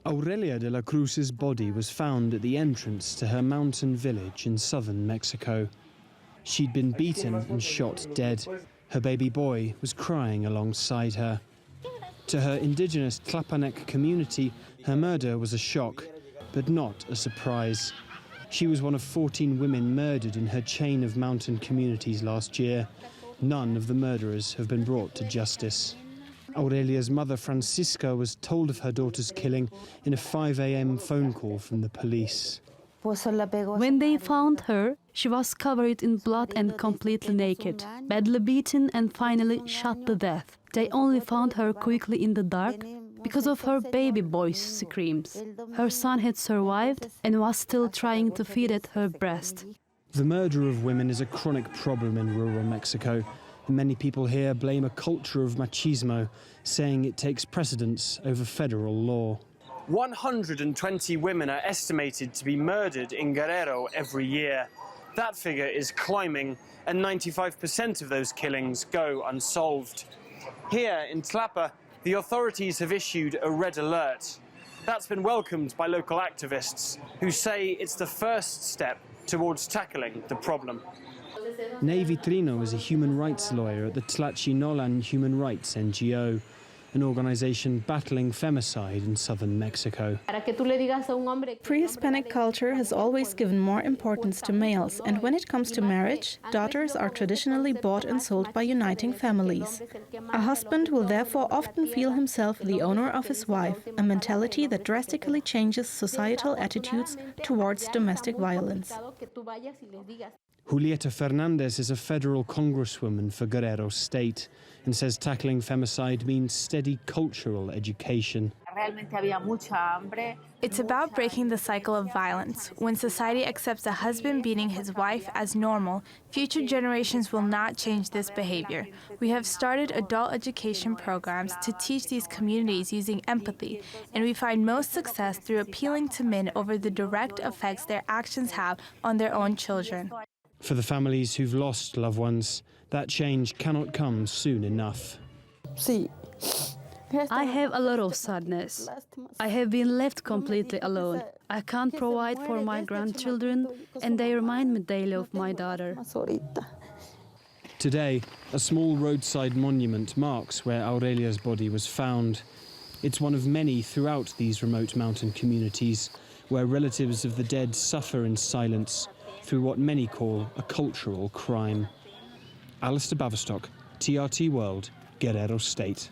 Aurelia de la Cruz's body was found at the entrance to her mountain village in southern Mexico. She'd been beaten and shot dead. Her baby boy was crying alongside her. To her indigenous Tlapanec community, her murder was a shock, but not a surprise. She was one of 14 women murdered in her chain of mountain communities last year. None of the murderers have been brought to justice. Aurelia's mother, Francisca, was told of her daughter's killing in a 5 a.m. phone call from the police. When they found her, she was covered in blood and completely naked, badly beaten and finally shot to death. They only found her quickly in the dark because of her baby boy's screams. Her son had survived and was still trying to feed at her breast. The murder of women is a chronic problem in rural Mexico. Many people here blame a culture of machismo, saying it takes precedence over federal law. 120 women are estimated to be murdered in Guerrero every year. That figure is climbing, and 95% of those killings go unsolved. Here in Tlapa, the authorities have issued a red alert. That's been welcomed by local activists, who say it's the first step towards tackling the problem. Ney Vitrino is a human rights lawyer at the Tlachinolan Human Rights NGO, an organization battling femicide in southern Mexico. Pre-Hispanic culture has always given more importance to males, and when it comes to marriage, daughters are traditionally bought and sold by uniting families. A husband will therefore often feel himself the owner of his wife, a mentality that drastically changes societal attitudes towards domestic violence. Julieta Fernandez is a federal congresswoman for Guerrero State and says tackling femicide means steady cultural education. It's about breaking the cycle of violence. When society accepts a husband beating his wife as normal, future generations will not change this behavior. We have started adult education programs to teach these communities using empathy, and we find most success through appealing to men over the direct effects their actions have on their own children. For the families who've lost loved ones, that change cannot come soon enough. I have a lot of sadness. I have been left completely alone. I can't provide for my grandchildren, and they remind me daily of my daughter. Today, a small roadside monument marks where Aurelia's body was found. It's one of many throughout these remote mountain communities where relatives of the dead suffer in silence through what many call a cultural crime. Alasdair Baverstock, TRT World, Guerrero State.